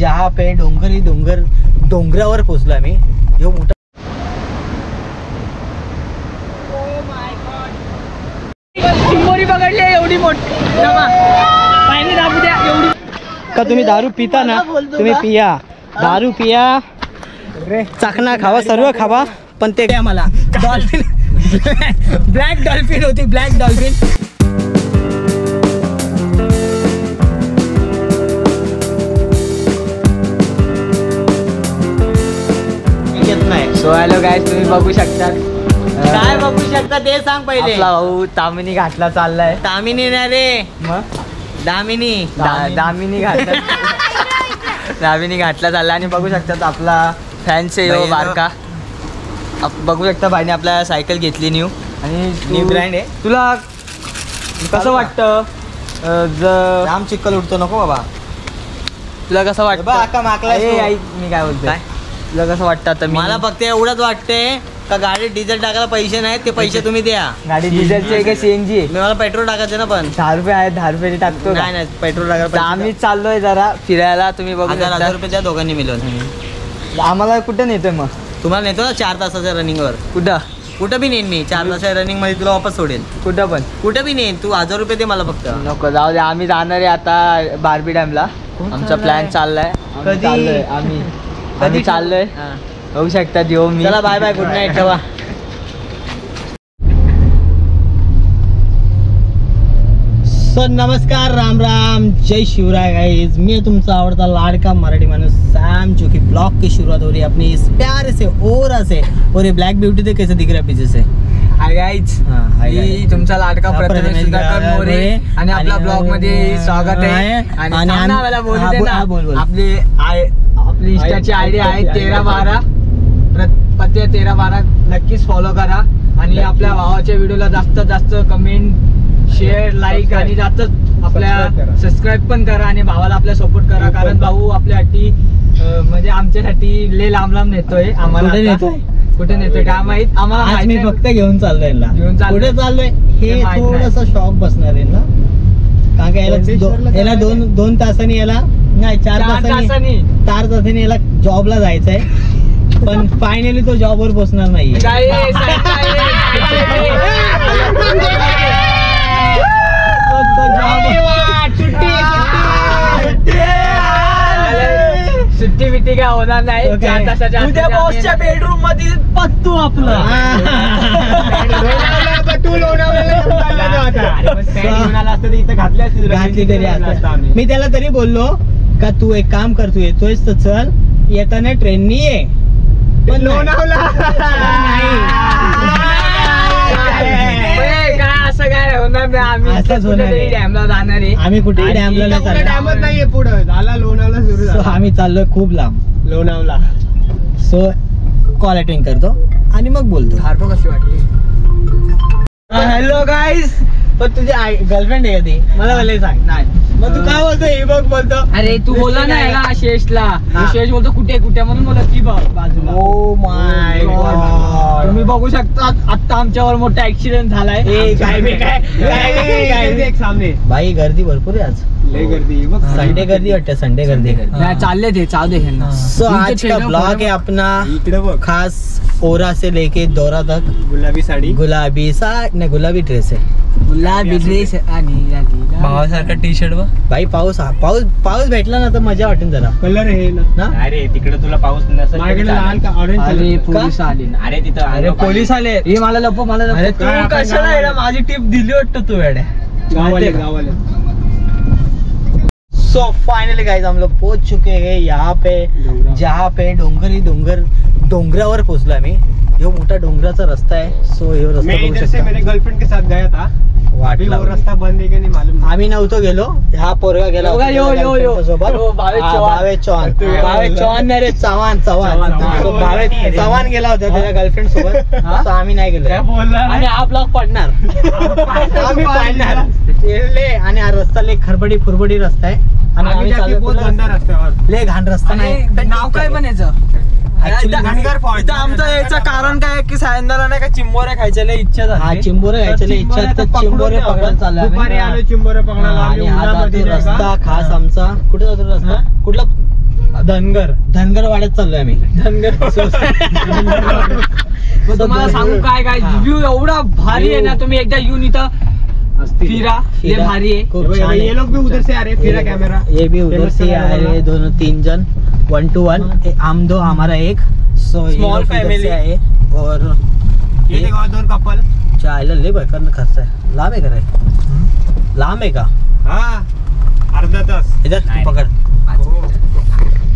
जहा पे डोंगरावर पोहोचलो आम्ही. ह्यो मोठा चिंबोरी पकडली एवढी मोठी पाणी दाबू द्या एवढी. का तुम्ही दारू पिता ना, तुम्ही पिया, दारू पिया, चाकणा खावा, सर्व खावा, पण ते मला डॉल्फिन ब्लॅक डॉल्फिन होती, ब्लॅक डॉल्फिन. येत नाही. सो हॅलो गाईज, तुम्ही बघू शकता. काय बघू शकता ते सांग पहिले. आपला भाऊ तामिनी घाटला चाललाय. तामिनी नाही रे, मग दामिनी दामिनी घाटला दामिनी घाटला चाललाय. आणि बघू शकतात आपला फॅन्स आहे बारका. बघू शकता भाईने आपल्या सायकल घेतली न्यू, आणि न्यू ब्रँड आहे. तुला कसं वाटतं? जाम चिक्कल उठतो, नको बाबा. तुला कसं वाटतं? आका माकला मी काय बोलतोय, तुला कसं वाटतं? आता मला फक्त एवढंच वाटतंय का गाडी डिझेल टाकायला पैसे नाहीत, ते पैसे तुम्ही द्या. गाडी डिझेलची आहे का सीएनजी आहे? मला पेट्रोल टाकायचं ना, पण 10 रुपये आहे, 10 रुपये टाकतो. नाही पेट्रोल टाकायला. आम्ही चाललोय जरा फिरायला. तुम्ही बघू 1000 रुपये द्या दोघांनी मिळून. आम्हाला कुठं नेतोय मग? तुम्हाला नेतो ना 4 तासाच्या रनिंगवर. कुठं बी नेन मी 4 तासाच्या रनिंग मध्ये, तुला वापस सोडेल. कुठं बी नेन. तू 1000 रुपये दे मला फक्त. नको, जाऊ दे. आम्ही जाणार आहे आता बार्बी डॅमला. आमचा प्लॅन चाललाय. कधी? आम्ही चाललोय. होऊ शकतात येऊ मी. चला बाय बाय, गुड नाईट, ठेवा. सर नमस्कार, राम राम, जय शिवराय गाइस. मैं तुमचा आवडता लाडका मराठी माणूस सैम, जो कि ब्लॉग की शुरुआत हो रही है अपने इस प्यारे से ओरा से. और ये ब्लैक ब्यूटी थे कैसे दिख रहा है पीछे से. हाय गाईज, तुमचा लाडका प्रथमेश सुधाकर मोरे आणि आपल्या ब्लॉग मध्ये स्वागत आहे. आणि आपली इंस्टाची आयडी आहे 1312 पत्ते 1312. नक्कीच फॉलो करा. आणि आपल्या भावाच्या व्हिडिओला जास्तीत जास्त कमेंट, शेअर, लाईक आणि जास्त आपल्या सबस्क्राईब पण करा. आणि भावाला आपल्या सपोर्ट करा, कारण भाऊ आपल्यासाठी म्हणजे आमच्यासाठी लय लांब नेतोय. आम्हाला कुठे नेतोय काय माहित आम्हाला. मी फक्त घेऊन चाललोय कुठे चाललोय हे थोडंसं शॉक बसणार आहे ना, कारण का याला 2 तासांनी याला नाही 4 तासांनी याला जॉबला जायचंय. पण फायनली तो जॉबवर पोहोचणार नाही. सुट्टी बिट्टी काय होणार नाही. 4 तासाच्या उद्या बॉसच्या बेडरूम मध्ये पत्तू आपला. मी त्याला तरी बोललो का तू एक काम कर, तू येतोयस तर चल, येताना ट्रेननी ये. पण लोणावला काय असं काय होणार नाही. आम्ही असंच होणार आहे. डॅमला जाणार आहे. आम्ही कुठेही डॅमला नाही, डॅमच नाहीये पुढे झाला. लोणावला सुरू झाला. आम्ही चाललोय खूप लांब लोणावला. सो कॉल अटेंड करतो आणि मग बोलतो. हार्बो कशी वाटली? Hello guys. पण तुझी गर्लफ्रेंड आहे का ती? मला भले सांग. नाही. मग तू काय बोलतो? हे बघ बोलतो. अरे तू बोला नाही का शेषला? शेष बोलतो कुठे कुठे म्हणून बोला ती बाजूला. Oh my God. तुम्ही बघू शकता आता आमच्यावर मोठा ऍक्सिडेंट झालाय. भाई गर्दी भरपूर आहे आज. लय गर्दी. संडे गर्दी वाटते, संडे गर्दी. चालले ते चालू दे. सो आज का ब्लॉग है अपना खास ओरा से लेके दौरा तक. गुलाबी साडी, गुलाबी गुलाबी ड्रेस आहे. गुलाबी ड्रेस आणि भावासारखा टी शर्ट. भाई पाऊस भेटला ना तर मजा वाटेल जरा. कलर आहे ना. अरे तिकडे तुला पाऊस नसेल. अरे पोलीस आले. अरे तिथं अरे पोलीस आले. हे मला लपो, मला लपो. कशाला माझी टिप दिली वाटतं तू वेड्या. गावाले. सो फाइनली गाइस हम लोग पहुंच चुके हैं यहाँ पे, जहाँ पे डोंगरावर पोहोचलो आम्ही. यो मोठा डोंगराचा रस्ता आहे. सो यो रस्ता मैं इधर से मेरे गर्लफ्रेंड के साथ गया था. वाटला वो रास्ता बंद है कि नहीं मालूम. आम्ही नव्हतो गेलो. हा पोरगा गेला चव्हाण गेला होता त्याच्या गर्लफ्रेंड सोबत. आम्ही नाही गेलो आणि हा ब्लॉग पडणार. आम्ही पडणार आणि हा रस्ता लय खरबडी फुरबडी रस्ता आहे. आणि आम्ही लय घाण रस्ता नाही. नाव काय पण याचं? आमचं याचं कारण काय की सायंदाला नाही का चिंबोऱ्या खायच्या लय इच्छा झाली. हा चिंबोऱ्या खायच्या लय इच्छा, चिंबोऱ्या पकडायला चालला. दुपारी आलो चिंबोऱ्या पकडायला. आणि हा जातो रस्ता खास आमचा. कुठे जातो रस्ता? कुठला धनगर वाड्यात चाललोय आम्ही. तुम्हाला सांगू काय व्ह्यू एवढा भारी आहे ना, तुम्ही एकदा येऊन इथं फिरा, ये भारी आहे. खूप छान ये आहे. लोग भी उधर से आ रहे, फिरा कैमरा. ये भी उधर से आ रहे हैं, दोनों 3 जन 1 to 1, हम 2 हमारा 1. सो Small family आहे. और ये देखो 2 कपल. चायला लय भयंकर खर्च आहे. लांब आहे का रे? लांब आहे का? हा, अर्धा तास. इधर तू पकड.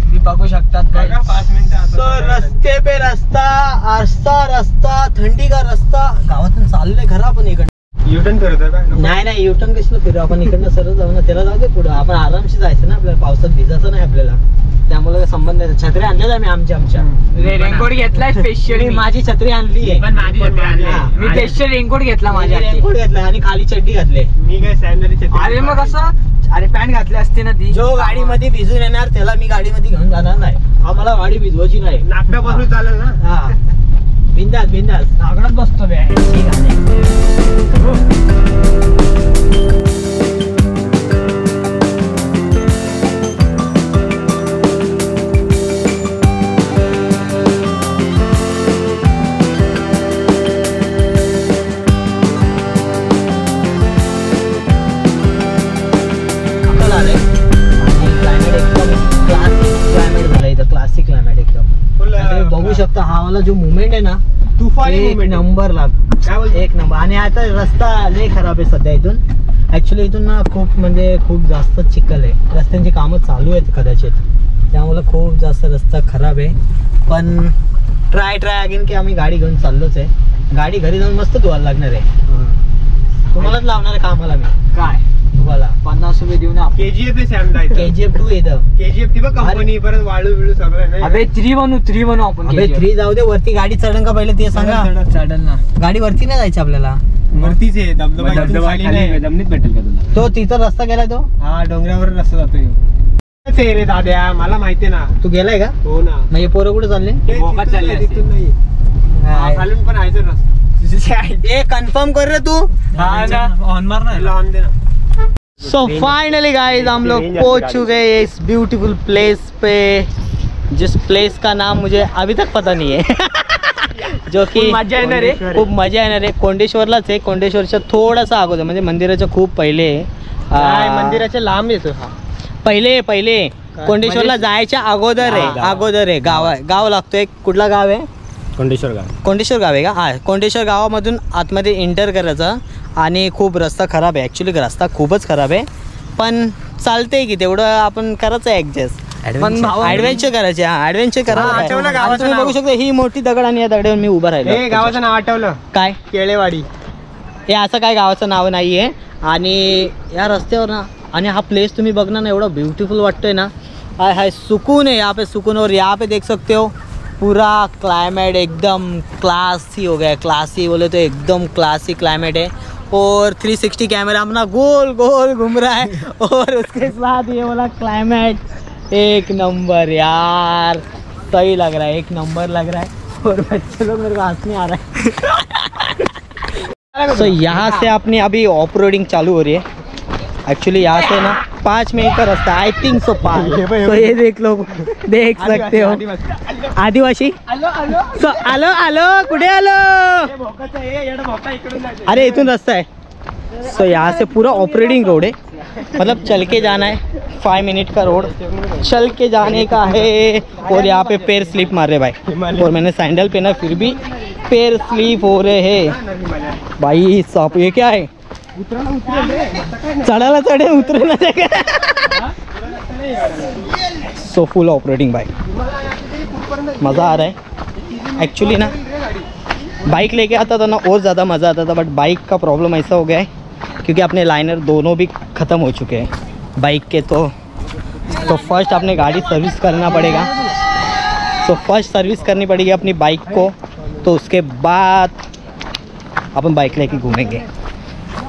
तुम्ही बघू शकतात काय. बघा, 5 मिनिटं सो रस्ते पे रस्ता थंडी का रस्ता. गावातून चाललोय खरं आपण इकडनं. युटर्न करतोय का? नाही युटर्न कशाला फिरू आपण, इकडनं सरळ जाऊ ना. त्याला जाऊ दे पुढं, आपण आरामशी जायचं ना. आपल्याला पावसात भिजायचं नाही आपल्याला, त्यामुळे काही संबंध नाही. छत्री आणल्याच आम्ही आमच्या रेनकोट घेतलाय स्पेशली. माझी छत्री आणली आहे. पण माझी छत्री आणली. हा. मी स्पेशल रेनकोट घेतला माझ्या. रेनकोट घेतला आणि खाली चड्डी घातली. मी काय सॅन्डली छत्री. अरे मग असं, अरे पॅन्ट घातली असते ना ती. जो गाडीमध्ये भिजून येणार त्याला मी गाडीमध्ये घेऊन जाणार नाही. आम्हाला गाडी भिजवायची नाही. नागटापासून चालेल ना. हा, बिंदास नागडात बसतो बे. ठीक आहे. क्लासिक क्लायमेट एकदम. बघू शकता हा वाला जो मुवमेंट आहे ना, तुफानी एक movement आहे. नंबर काय बोलतो? एक नंबर. आणि आता रस्ता लय खराब आहे सध्या इथून. ऍक्च्युली इथून ना खूप जास्त चिखल आहे. रस्त्यांची कामं चालू आहेत कदाचित, त्यामुळे खूप जास्त रस्ता खराब आहे. पण ट्राय अगेन की आम्ही गाडी घेऊन चाललोच आहे. गाडी घरी जाऊन मस्त धुवायला लागणार आहे. तुम्हालाच लावणार आहे कामाला मी. काय धुवायला 50 रुपये देऊ ना. केजीएफ आहे सॅम जायचं. KGF 2 येतं. केजीएफ ती बघ कंपनी, परत वाळू बिळू सगळं नाही. अबे 3 बनू आपण. अबे 3 जाऊ दे. वरती गाडी चढन का पहिले ते सांगा. चढल ना. गाडी वरती नाही जायची आपल्याला. वरतीच आहे धबधबा. इथून खाली नाही. जमिनीत भेटेल का तुला? तो तिथं रस्ता गेलाय तो. हा, डोंगरावर रस्ता जातोय रे दाद्या, मला माहिती ना. तू गेलाय का? हो ना. मग हे पोरं कुठे चालले? बोकात चालले असते. तिथून नाही. हा, खालून पण आहे तो रस्ता. ए कन्फर्म कर रे तू. हा ना, ऑन मार ना. ऑन दे ना. सो फाइनली गाइस हम लोग पहुंच चुके हैं इस ब्यूटीफुल प्लेस पे, जिस प्लेस का नाम मुझे अभी तक पता नहीं है. जो की मजा येणार आहे. खूप मजा येणार आहे. कोंडेश्वरलाच आहे. कोंडेश्वरच्या थोडासा अगोदर, म्हणजे मंदिराच्या खूप पहिले. मंदिराच्या लांब येतो हा. पहिले कोंडेश्वरला जायच्या अगोदर आहे. गाव लागतो. एक कुठला गाव आहे? कोंडेश्वर गाव. कोंडेश्वर गाव आहे का? हा, कोंडेश्वर गावामधून आतमध्ये एंटर करायचं. आणि खूप रस्ता खराब आहे. ॲक्च्युली रस्ता खूपच खराब आहे, पण चालते की तेवढं आपण करायचं आहे ॲडजस्ट. ॲडव्हेंचर करायचे. हा, ॲडव्हेंचर आठवलं करायचं. गावाचं तुम्ही नाव. हे बघू शकता ही मोठी दगड आणि या दगडावर मी उभा राहिलो. हे गावाचं नाव आठवलं? काय? केळेवाडी. हे असं काय गावाचं नाव नाही आहे. आणि या रस्त्यावर ना, आणि हा प्लेस तुम्ही बघणार ना, एवढा ब्यूटीफुल वाटतोय ना. हाय सुकून है यहाँ पे, सुकून. और यहाँ पे देख सकते हो पूरा क्लाइमेट एकदम क्लासी हो गया. क्लासी बोले तो एकदम क्लासी क्लाइमेट है. और 360 कैमरा अपना गोल गोल घूम रहा है. और उसके साथ ये वाला क्लाइमेट एक नंबर यार, सही लग रहा है. एक नंबर लग रहा है. और बच्चे लोग मेरे को हंसने आ रहा है. तो यहाँ से अपनी अभी ऑफ रोडिंग चालू हो रही है. एक्चुअली यहाँ से ना 5 मिनट का रास्ता, आई थिंक सो 5. तो ये देख लो, देख सकते हो. आदिवासी. सो आलो कुठे आलो? अरे इथून रास्ता है. सो यहाँ से पूरा ऑपरेटिंग रोड है, मतलब चल के जाना है. 5 मिनट का रोड चल के जाने का है. और यहाँ पे पैर स्लिप मार रहे भाई. और मैंने सैंडल पहना, फिर भी पैर स्लिप हो रहे हैं भाई साहब. ये क्या है? चढ़ाला चढ़े उतरे ना. सो फुल ऑपरेटिंग बाइक, मज़ा आ रहा है. एक्चुअली ना बाइक लेके आता था ना और ज़्यादा मज़ा आता था, बट बाइक का प्रॉब्लम ऐसा हो गया है क्योंकि अपने लाइनर दोनों भी ख़त्म हो चुके हैं बाइक के. तो फर्स्ट अपने गाड़ी सर्विस करना पड़ेगा. तो फर्स्ट सर्विस करनी पड़ेगी अपनी बाइक को, तो उसके बाद अपन बाइक लेके घूमेंगे.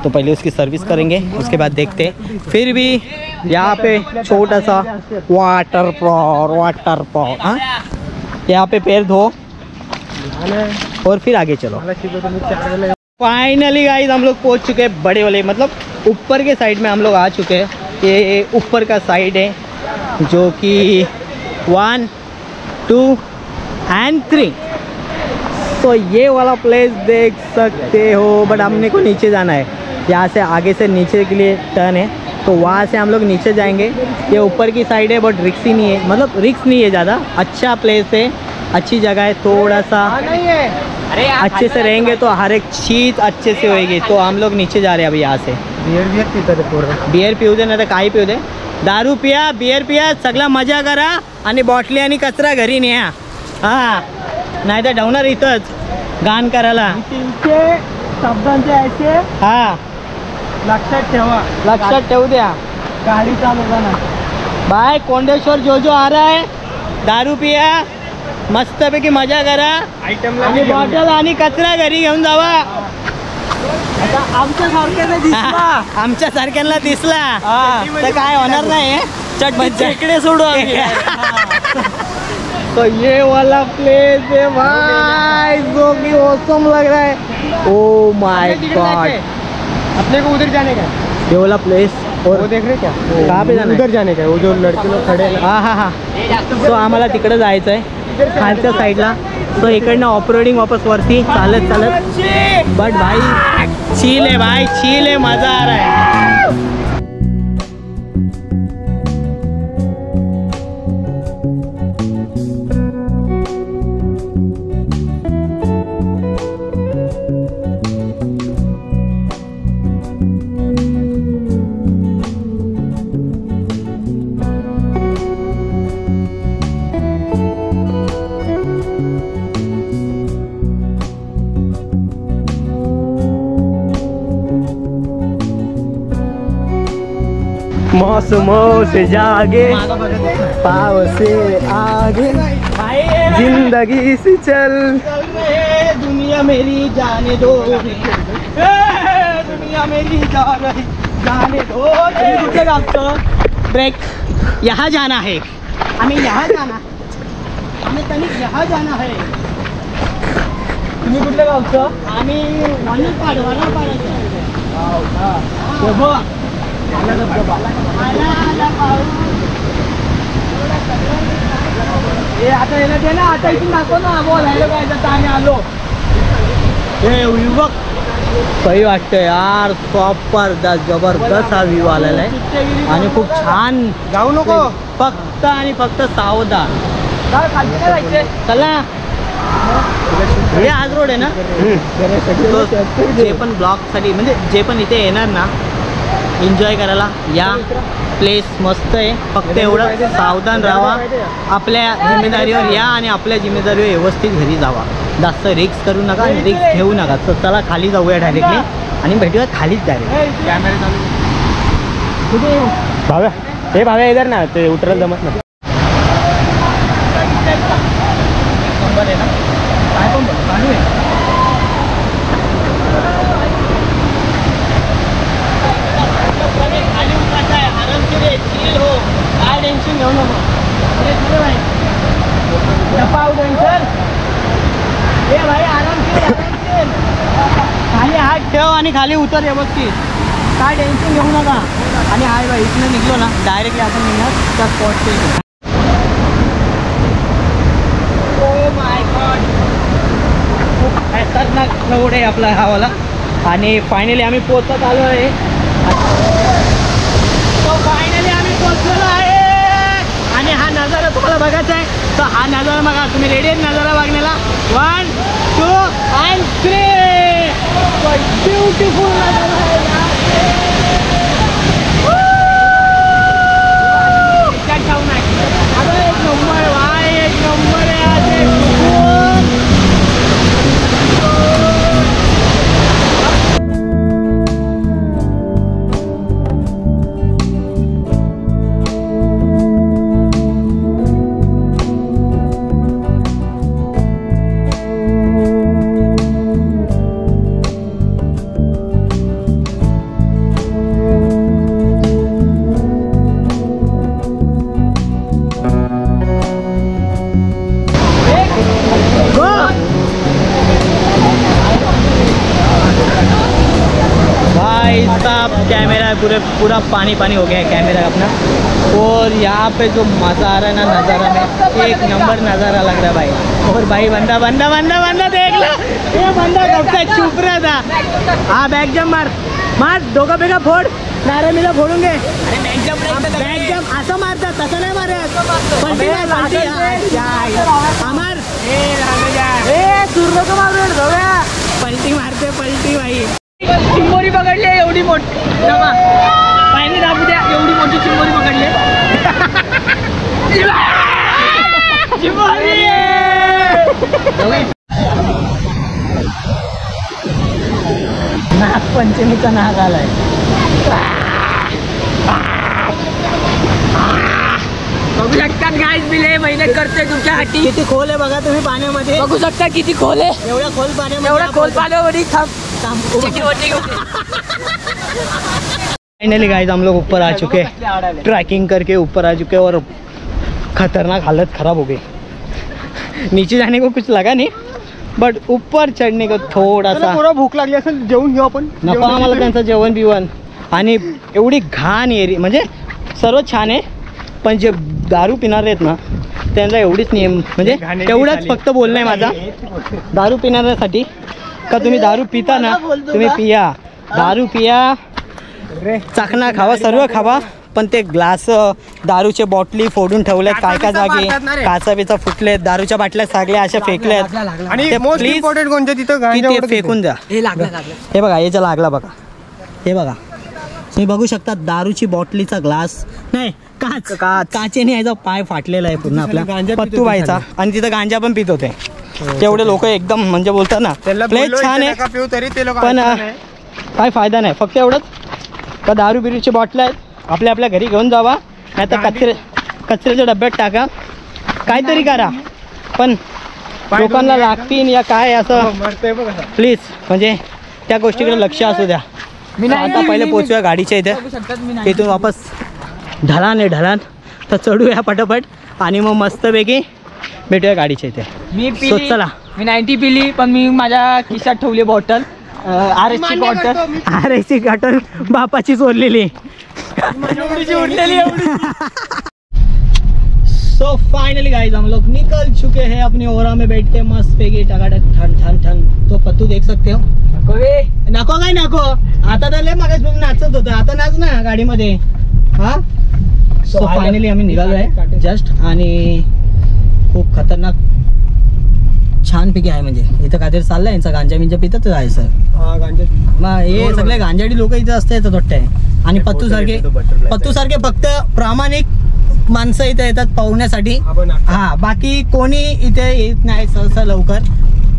तो पहले उसकी सर्विस करेंगे, उसके बाद देखते हैं. फिर भी यहाँ पे छोटा सा वाटर पार्क. हाँ, यहाँ पे पैर धो और फिर आगे चलो. फाइनली गाइस हम लोग पहुँच चुके हैं बड़े वाले, मतलब ऊपर के साइड में हम लोग आ चुके हैं. ये ऊपर का साइड है जो कि 1 2 and 3। तो ये वाला प्लेस देख सकते हो, बट हमने को नीचे जाना है। यहाँ से आगे से नीचे के लिए टर्न है, तो वहाँ से हम लोग नीचे जाएंगे। ये ऊपर की साइड है, बट रिक्स ही नहीं है, मतलब रिक्स नहीं है ज़्यादा। अच्छा प्लेस है, अच्छी जगह है, थोड़ा सा अच्छे से रहेंगे तो हर एक चीज़ अच्छे से होएगी। तो हम लोग नीचे जा रहे हैं अभी यहाँ से। बियर पिऊ दे, नाही तर काही पिऊ दे, दारू पिया, बियर पिया, सगळा मजा करा आणि बॉटली आणि कचरा घरी न्या। हां, नाही तर ठेवणार इथंच गाण करायला। शब्दांचे ऐसे हां लक्षात ठेवा, लक्षात ठेवू द्या गाडी चालवताना। बाय कोंडेश्वर जो आ रहा है, दारू पिया, मस्तपैकी मजा करा आणि बॉटल आणि कचरा घरी घेऊन जावा। आमच्या सारख्यांना दिसला तर काय होणार नाही, चटपट इकडे सोडू आम्ही। तो ये वाला प्लेस है भाई, जो कि ऑसम लग रहा है। ओ माय गॉड, अपने को उधर जाने का है, ये वाला प्लेस। और वो देख रहे क्या, कहाँ पे जाना है? उधर जाने का है, वो जो लड़के लोग खड़े हैं। हां हां हां, तो आम्हाला तिकडे जायचं आहे खालच्या साईडला। तो इकडनं ऑफरोडिंग वापस वरती चालत चालत, बट भाई चिल है भाई, चिल है, मजा आ रहा है। मौसमों से जागे, पाव से आगे, जिंदगी से चल दुनिया मेरी जाने दो, दुनिया मेरी जाने दो। कुठे जातो ब्रेक, यहाँ जाना है, हमें यहाँ जाना, हमें तनिक यहाँ जाना है। तुम्ही कुठल्या गावचं? आम्ही वानरपाड, आता याला दे ना, आता इथून दाखव ना, बोलायला काय जातं आम्ही आलो। हे व्ह्यू काही वाटतं यार, जबरदस्त जबरदस्त हा व्ह्यू आलेला आहे आणि खूप छान। जाऊ नको, फक्त आणि फक्त सावधान चला। हे आज रोड आहे ना, जे पण ब्लॉगसाठी म्हणजे जे पण इथे येणार ना एन्जॉय करायला, या प्लेस मस्त आहे। फक्त एवढं सावधान राहा, आपल्या जिम्मेदारीवर या आणि आपल्या जिम्मेदारीवर व्यवस्थित घरी जावा। जास्त रिक्स करू नका आणि रिक्स घेऊ नका। तर चला खाली जाऊया डायरेक्टली आणि भेटूया खालीच डायरेक्ट। कॅमेरा चालू कुठे भाव्या, हे भाव्या इधर ना, ते उतरायला जमत नाही। नंबर आहे ना, काय पण चालू आहे। खाली उतरायचं आहे, आरामशीर आहे, चिल हो, काय टेन्शन घेऊ नको। ए भाई आरामशीर आरामशीर, खाली हात ठेव आणि खाली उतर व्यवस्थित, काय टेन्शन घेऊ नका। आणि हाय भाई इथनं निघलो ना डायरेक्टली आपण निघणार त्या स्पॉटचे। ओ माय गॉड, खूप खतरनाक क्राऊड आहे आपला हा वाला। आणि फायनली आम्ही पोहोचत आलो आहे। तो फायनली आम्ही पोहोचलेलो आहे आणि हा नजारा तुम्हाला बघायचा आहे। तर हा नजारा बघा, तुम्ही रेडी आहे नजारा बघण्याला? 1 2 and 3, ब्युटिफुल नजारा आहे यार। एक नंबर भाई, एक नंबर है आज। पूरा पानी पानी हो गया है कैमरा अपना। और यहाँ पे जो मज़ा आ रहा है ना नज़ारा में, एक नंबर नज़ारा लग रहा है भाई। और भाई बंदा बंदा बंदा बंदा देख लो, ये बंदा कब से चुप रहा था। हाँ बैक जंप मार मार, दोघं बेगा फोड, नारायणीला फोडूंगे। बॅक जंप असं मारतात, तसं नाही मारत, पलटी मार पलटी। मार पलटी मारते पलटी भाई। चिंबोरी पकडली एवढी मोठी, पाहिजे दाबू द्या, एवढी मोठी चिंबोरी पकडली। चिंबोरी नागपंचमीचा नाग आलाय। बघू शकतात गाईज, मी लय मेहनत करते तुमच्यासाठी। किती खोल आहे बघा तुम्ही पाण्यामध्ये, बघू शकता किती खोल आहे, एवढ्या खोल पाण्यामध्ये, एवढा खोल पाण्यावर फाइनली गाइस हम लोग ऊपर आ चुके हैं, ट्रैकिंग करके ऊपर आ चुके हैं और खतरनाक हालत ख़राब हो गई। नीचे जाने को कुछ लगा नहीं, बट ऊपर चढ़ने को थोड़ा सा पूरा भूक लागली असेल, जेवून घेऊ आपण। नको आम्हाला त्यांचं जेवण बिवण, आणि एवढी घाण एरिया, म्हणजे सर्व छान आहे पण जे दारू पिणारे आहेत ना त्यांचा एवढीच नियम, म्हणजे तेवढंच फक्त बोलणं आहे माझा दारू पिणाऱ्यासाठी का तुम्ही दारू पिता ना तुम्ही पिया, दारू पिया, चाकणा खावा, सर्व खावा, पण ते ग्लास दारूचे बॉटली फोडून ठेवलेत काय काय जागी, काचा बिचा फुटलेत, दारूच्या बाटल्या सगळ्या अशा फेकल्यात, आणि ते मोस्ट please इम्पॉर्टंट कोणतं तिथं की गांजा ते उडत फेकून द्या। हे बघा याचा लागला बघा, हे बघा तुम्ही बघू शकता दारूची बॉटलीचा ग्लास नाही, काचेने याचा पाय फाटलेला आहे पूर्ण आपल्या पत्तू बाईचा, आणि तिथं गांजा पण पित होते। तेवढे लोक एकदम म्हणजे बोलतात ना प्लेस छान आहे पण काय फायदा नाही, फक्त एवढंच का दारू बिरूची बॉटल आहेत आपल्या आपल्या घरी घेऊन जावा, नाही तर कचऱ्याच्या डब्यात टाका, काहीतरी करा, पण लोकांना लागतील या काय असं प्लीज म्हणजे त्या गोष्टीकडे लक्ष असू द्या। आता पहिले पोचूया गाडीच्या इथे, इथून वापस ढलान आहे ढलान, तर चढूया पटापट आणि मग मस्तपैकी भेटूया गाडीच्या इथे। मी So, चला मी 90 पिली, पण मी माझ्या खिशात ठेवली बॉटल, RSची बॉटल, RSची बॉटल बापाची चोरलेली। सो फाइनली गाइस हम लोग निकल चुके हैं अपनी ओरा में बैठ के मस्त पैकी टकाटक ठन ठन ठन। तो पत्तू देख सकते हो, नको काय नको, आता तर लय मागास नाचत होतं, आता नाच ना गाडीमध्ये। हा सो फायनली आम्ही निघालो आहे जस्ट, आणि खूप खतरनाक छान पैकी आहे, म्हणजे इथं काहीतरी चाललंय यांचा गांजा बिंजा पितच आहे सर। मग हे सगळे गांजाडी लोक इथे असतात वाटतंय, आणि पत्तू सारखे फक्त प्रामाणिक माणसं इथे येतात पाहुण्यासाठी, हा बाकी कोणी इथे येत नाही सहसा लवकर,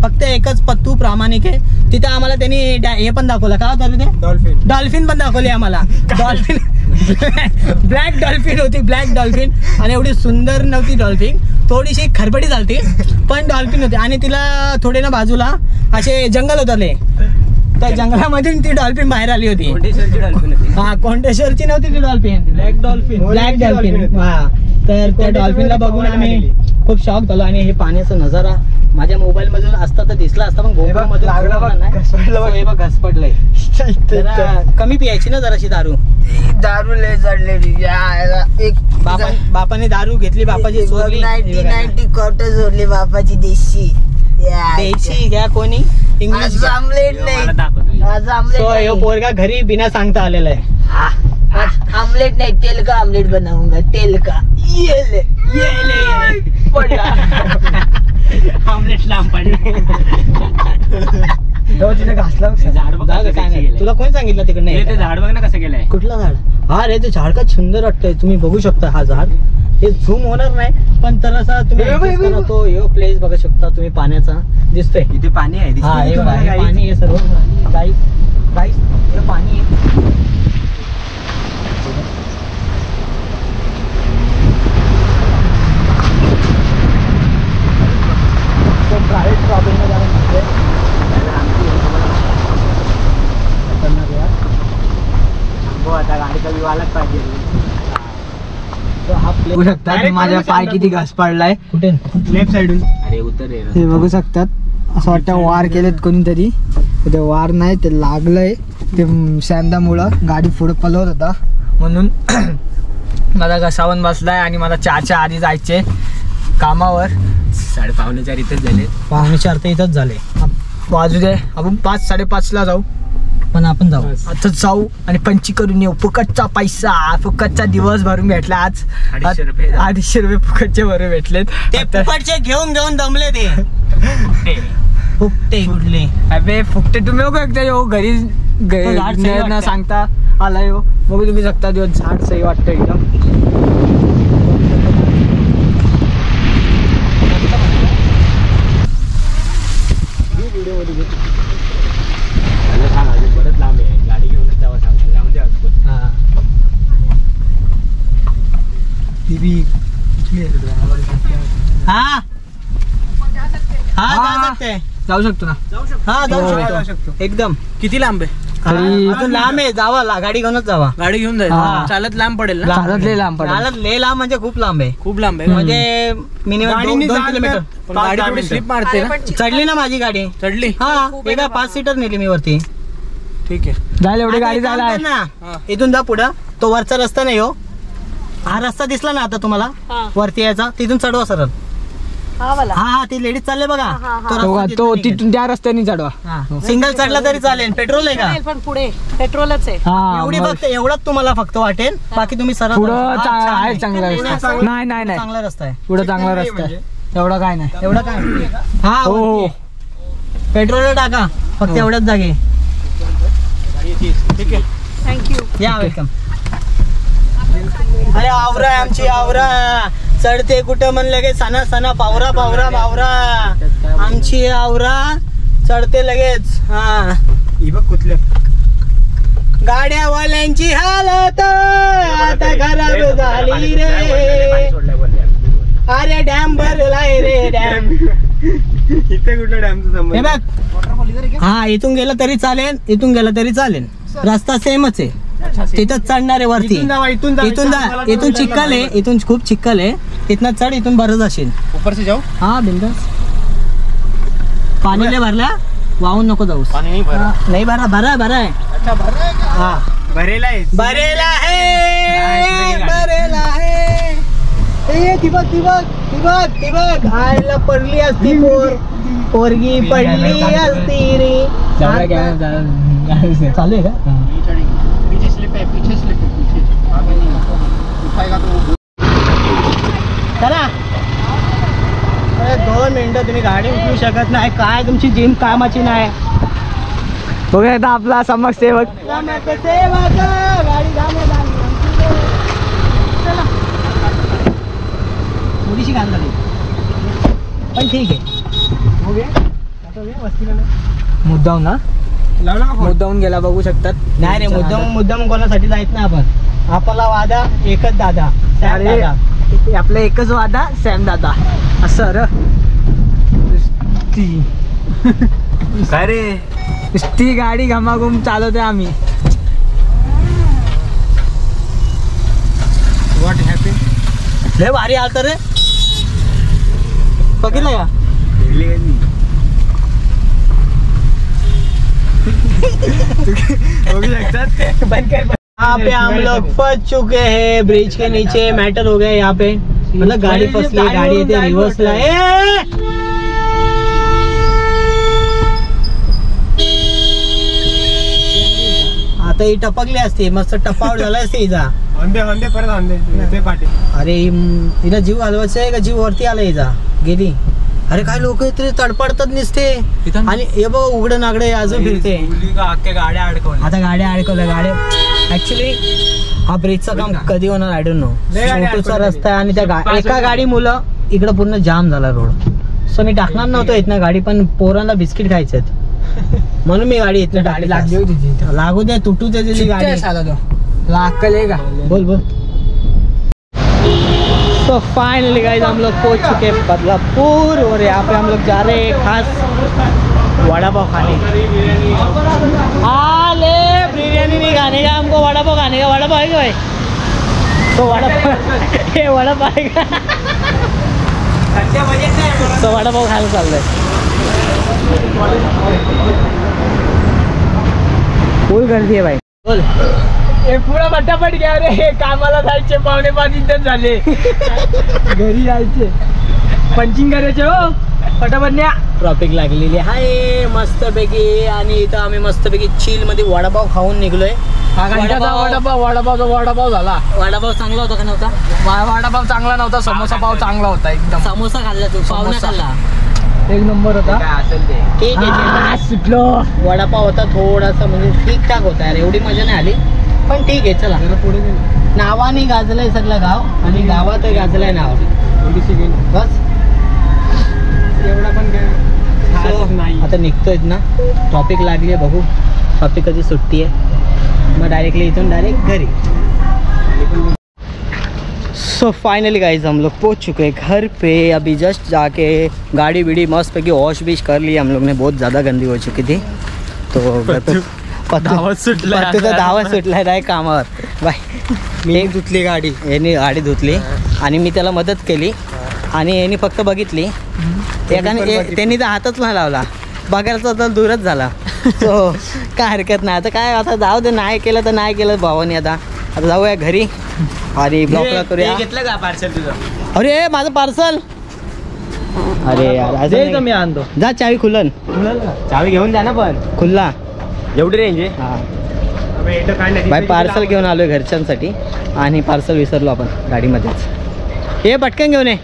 फक्त एकच पत्तू प्रामाणिक आहे। तिथे आम्हाला त्यांनी हे पण दाखवलं, का होतं ते डॉल्फिन पण दाखवली आम्हाला, डॉल्फिन ब्लॅक डॉल्फिन होती, ब्लॅक डॉल्फिन, आणि एवढी सुंदर नव्हती डॉल्फिन, थोडीशी खरबडी झालती पण डॉल्फिन होती, आणि तिला थोडे ना बाजूला असे जंगल होते, त्या जंगलामधून ती डॉल्फिन बाहेर आली होती। हा कोंडेश्वरची नव्हती ती डॉल्फिन, ब्लॅक डॉल्फिन हा। तर त्या डॉल्फिनला बघून आम्ही खूप शॉक झालो, आणि हे पाण्याचा नजारा माझ्या मोबाईल मधून असता तर दिसला असता, पण GoPro मधून घसपडलंय। कमी पियायची ना जराशी दारू लय चढलेली, बापाने दारू घेतली, बापाची चोरली, 90 क्वार्टर चोरली बापाची, देशी द्यायची घ्या कोणी इंग्लिश आमलेट नाही, आज सो पोरगा घरी बिना सांगता आलेला आहे। आमलेट नाही, तेल का आमलेट बनाऊंगा, तेल का ये पडला आमलेट लांब पडला। घासला तुला कोण सांगितलं तिकडे झाड बघ ना कसं केलंय, कुठलं झाड? हा रे ते झाड का सुंदर वाटतंय, तुम्ही बघू शकता हा झाड, हे झूम होणार नाही पण तर असा तुम्ही तो यो प्लेस बघू शकता तुम्ही, पाण्याचा दिसतोय इथे पाणी आहे, हा हे बघा, हे पाणी आहे सर्व गाईस, हे पाणी आहे। प्रायव्हेट प्रॉब्लेम आता गाडीचा व्यू आलाच पाहिजे। बघू शकता माझ्या पाय किती घास पडलाय, कुठे लेफ्ट साइडून, अरे उतर हे बघू शकतात, असं वाटतं वार केलेत कोणीतरी, ते वार नाही ते लागलंय, ते सॅमदामुळं गाडी पुढे पलवत होता म्हणून माझा घसावून बसलाय आणि मला 4च्या आधी जायचे कामावर. 4:45 इथेच झाले. 4:45 तर इथंच झाले. वाजू दे, आपण 5-5:30ला जाऊ. पण आपण जाऊ आता जाऊ आणि पंची करून येऊ. फुकटचा पैसा, फुकटचा दिवस भरून भेटला आज. 250 रुपये फुकटचे भरून भेटलेत. ते फुकटचे घेऊन दमले ते फुकटे कुठले. अबे फुकटे तुम्ही हो एकदा येऊ घरी न सांगता आला येऊ. बघू तुम्ही जगता दिवस झाड सही वाटतं एकदम. परत लांब आहे, गाडी घेऊनच जावं सांगायला. जाऊ शकतो ना. हा जाऊ शकतो एकदम. किती लांब आहे? अजून लांब आहे. जावा गाडी घेऊनच जावा. गाडी घेऊन हा. जायचं. चालत लांब पडेल ना? चालत लय लांब पडेल. चालत लय लांब म्हणजे खूप लांब आहे. खूप लांब आहे. म्हणजे मिनिमम गाडीने 2 जाल किलोमीटर. पण गाडी थोडी स्लिप मारते ना. चढली ना माझी गाडी. चढली. हा एका 5 सीटर नेली मी वरती. ठीक आहे. जायला एवढी गाडी आता एक जायला काम कर ना, इथून जा पुढं. तो वरचा रस्ता नाही हो, हा रस्ता दिसला ना आता तुम्हाला वरती यायचा, तिथून चढवा सरळ. हा ती लेडीज चालले बघा. तो तिथून त्या रस्त्याने चढवा. सिंगल चढला तरी चालेल. पेट्रोल आहे का? पण पुढे पेट्रोलच आहे. एवढी फक्त एवढंच तुम्हाला फक्त वाटेल. बाकी तुम्ही सरळ पुढं हा, छान आहे आहे. चांगला रस्ता. नाही चांगला रस्ता आहे. पुढं चांगला रस्ता आहे. एवढा काय नाही. एवढं काय हा हो. पेट्रोल टाका फक्त एवढ्याच जागे. ठीक आहे. थँक्यू. या वेलकम. अरे आवरा आहे आमची आवरा. चढते कुठं म्हणलं की सणा पावरा आमची आवरा चढते लगेच. हा ही बघ कुठल्या गाड्यावाल्यांची हालत आता खराब झाली रे. अरे डॅम भरलाय रे डॅम. इथे कुठलं डॅमचं हे संबंध? बघ हा इथून गेलं तरी चालेल. रस्ता सेमच आहे. तिथंच चढणार आहे वरती. इथून चिखल आहे. इथून खूप चिखल आहे. इथनं चढ, इथून बरंच असेल. ऊपर से जाऊ. हा बिंदास. पाणी नाही भरला, वाहून नको जाऊस. पाणी नाही भरा. नाही भरा आहे. अच्छा भरा. हा भरेला आहे. भरेला आहे. ए ती बघ आयला पडली असती पोरगी पडली असती रे. चालू आहे का? पीछे स्लिप है. आगे नहीं उठाएगा तो चला. अरे 2 मिनिटं तुम्ही गाडी उचलू शकत नाही. काय तुमची जिम कामाची नाही. बघूया आता आपला समाजसेवक. गाडी चला थोडीशी घाण झाली पण ठीक आहे. मुद्दाम ना लावला का फोन? मुद्दाहून गेला बघू शकतात. नाही रे मुद्दाम कोणासाठी जायचं ना आपण. आपला वादा एकच दादा. सॅम अरे, दादा. आपला एकच वादा सॅम दादा. असं र काय रे? ती गाडी घमाघूम चालवते आम्ही. What happen? लय भारी आलत रे. बघितलं का? यहाँ पे हम लोग फंस चुके हैं. ब्रिज के नीचे मैटर हो गया यहाँ पे. मतलब गाड़ी फसली. गाडी येते रिवर्स ला. आता ही टपकली असते मस्त. टपावर झाला असते हिचा. अंधे परत अंधे पाठी. अरे हिला जीव घालवायचा आहे का जीव वरती आला हिचा. गेली. अरे काय लोक तरी तडपडतात निसते. आणि हे बघ उघडं नागडे अजून फिरते. गाड्या अडकवल्या. आता गाड्या अडकवल्या. ऍक्च्युली हा ब्रिजचं काम कधी होणार आय डोंट नो. छोटूचा रस्ता आहे आणि त्या एका गाडी मुलं इकडं पूर्ण जाम झाला रोड. सो मी टाकणार नव्हतो इथनं गाडी, पण पोरांना बिस्किट खायचे म्हणून मी गाडी इथनं टाकली. लागली होती ती. लागू दे तुटू दे त्याची गाडी. लाकल आहे का? बोल. तो फाइनली गाइस हम लोग पहुंच चुके हैं बदलापुर और यहाँ पे हम लोग जा रहे हैं खास वड़ा पाव खाने. ले बिरयानी नहीं खाने का हमको, वड़ा पाव खाने का. वड़ा पाव है क्या भाई? तो वड़ा पाव ये वड़ा पाव है का? तो वड़ा पाव खायला चाललंय. फुल गर्दी आहे भाई. बोल. हे पुरा फटाफट घ्या रे, कामाला जायचे 4:45 इथेच झाले. घरी जायचे, पंचिंग करायचे हो, फटाफट न्या. ट्रॉफिक लागलेली आहे मस्तपैकी आणि इथं आम्ही मस्तपैकी चिल मध्ये वडापाव खाऊन निघलोय. वडापाव झाला. वडापाव चांगला होता का नव्हता? वडापाव चांगला नव्हता, समोसा पाव चांगला होता एकदम. समोसा खाल्ला तू? पाव नाही खाल्ला? एक नंबर होता. काय असेल ते ठीक आहे. सुटलो. वडापाव होता थोडासा म्हणजे ठीक ठाक होता यार, एवढी मजा नाही आली पण ठीक आहे. चला पुढे नावाने गाजलंय सगळं गाव आणि गावात गाजलंय नाव बस. एवढा पण काय नाही. आता निघतोय ना, टॉपिक लागली आहे, बघू टॉपिक कधी सुट्टी आहे मग डायरेक्टली इथून डायरेक्ट घरी. सो फाइनली गाइस हम लोग पहुंच चुके हैं घर पे. अभी जस्ट जाके गाड़ी बीड़ी मस्त पैकी वॉश बीश कर ली हम लोग ने, बहुत ज़्यादा गंदी हो चुकी थी. तो धावत सुटला नाही कामावर बाय. मी धुतली गाडी, यांनी गाडी धुतली आणि मी त्याला मदत केली आणि यांनी फक्त बघितली. त्यांनी तर हातच नाही लावला, बघायचा तर दूरच झाला. सो काय हरकत नाही. आता काय, आता जाऊ दे, नाही केलं तर नाही केलं भावानी. आता जाऊया घरी आणि ब्लॉकला करूया. घेतलं का पार्सल तुझं? अरे माझं पार्सल. अरे यार मी आणतो. जा, चावी खुलन. चावी घेऊन जा ना, पण खुल्ला एवढी रेंज आहे. हां बाय, पार्सल घेऊन आलोय घरच्यांसाठी आणि पार्सल विसरलो आपण गाडीमध्येच. ये पटकन घेऊन ये.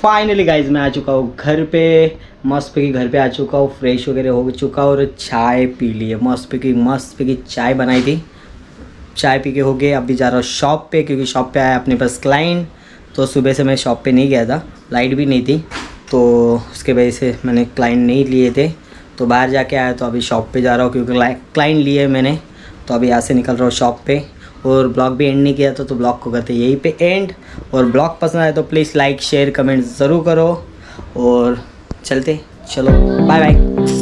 फाइनली गाइज मैं आ चुका हूँ घर पे. मस्त पैकी घर पे आ चुका हूँ, फ्रेश वगैरह हो चुका और चाय पी ली है. मस्त पैकी चाय बनाई थी, चाय पी के हो गए. अभी जा रहा हूँ शॉप पे क्योंकि शॉप पे आया अपने पास क्लाइंट. तो सुबह से मैं शॉप पे नहीं गया था, लाइट भी नहीं थी, तो उसके वजह से मैंने क्लाइंट नहीं लिए थे. तो बाहर जाके आया, तो अभी शॉप पे जा रहा हूँ क्योंकि क्लाइंट लिए मैंने. तो अभी यहाँ से निकल रहा हूँ शॉप पे. और ब्लॉग भी एंड नहीं किया था, तो ब्लॉग को करते यहीं पे एंड. और ब्लॉग पसंद आए तो प्लीज़ लाइक शेयर कमेंट ज़रूर करो. और चलते, चलो बाय बाय.